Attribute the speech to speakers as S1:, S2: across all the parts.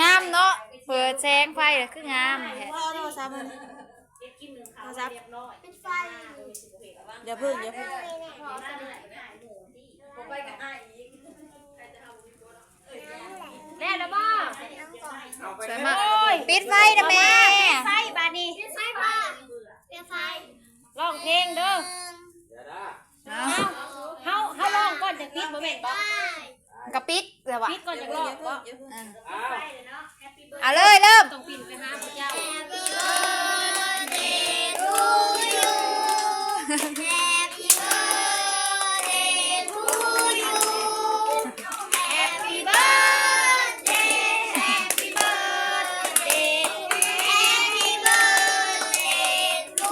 S1: งามเนาะเปิดแสงไฟคืองามแท้
S2: พ่อโทรศัพท์มันโทรศัพท์อย่าพึ่ง
S3: แล้วบ่
S1: สวยมากปิดไฟนะแม่
S3: ไฟบาดนี้ไฟบ่ไฟร้องเพลงเด้อเฮาร้องก่อนจะปิดบ่แม่นบ่
S1: กระปิดเดี๋ยววะ
S3: ปิดก่อนจะร้องบ่
S1: เอาเลยเริ่ม
S3: ต้องปิดไปหาพระเจ้า
S1: Happy birthday to you Happy birthday Happy birthday Happy birthday to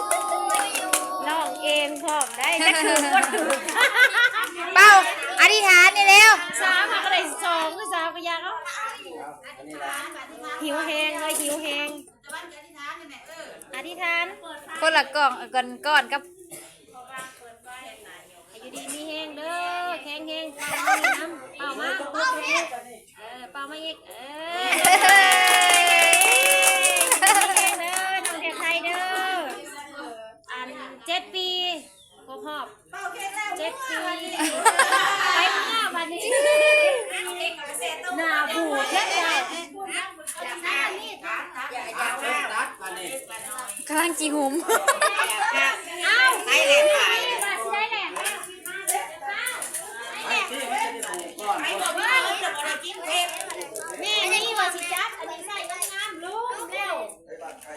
S1: you
S3: ร้องเองพร้อมได้ก็ถือก็ถือ
S1: เป้าอธิษฐานนี่แล้ว
S3: สามก็ได้สองคือสามก็ยังเอ้าหิวแหงเลยหิวแหงอธิษฐาน
S1: คนละกล่องก้อนกับ
S3: อยู่ดีมีแหงเด้อแข็งแหงเป่ามาเป่ามาเป่ามาอีกแหงเด้อน้องแขกไทยเด้ออัน7 ปีครบรอบ7 ปีไปข้างหน้าบัดนี้หน้าบูดแท้
S1: กำลังจีหุม
S3: เอาไปแหลกไปได้แหลกแม่นี่ว่าสิจับอันนี้ใส่งามๆลูกเร็ว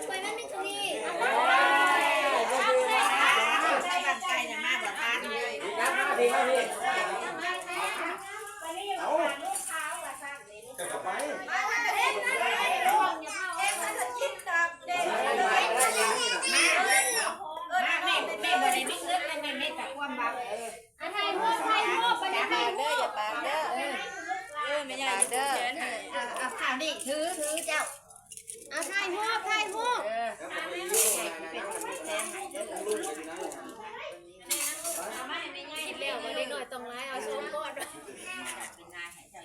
S3: ไปมันนึงตรงนี้ใส่บัตรไก่น่ะมาบ่ทานเลย
S1: ไม่ใหญ่เด้อ
S3: เอาข่าวนี่ถือเจ้าเอาถ่ายรูปเร็วมาเด็กหน่อยต้องไล่เอาชมก่อน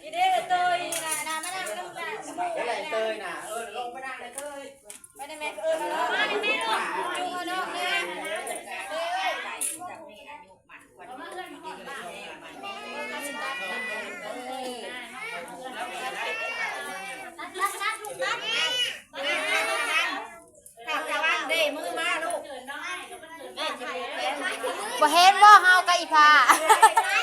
S3: อีเด้อเตยนะไม่ได้ไม่ต้องการ
S2: อะไรเตยน่ะลงไม่ได้เลยเตย
S3: ไม่ได้แม่มาได้แม่ลูกจูงเนาะ
S1: บ่เห็นบ่เฮากับอีพา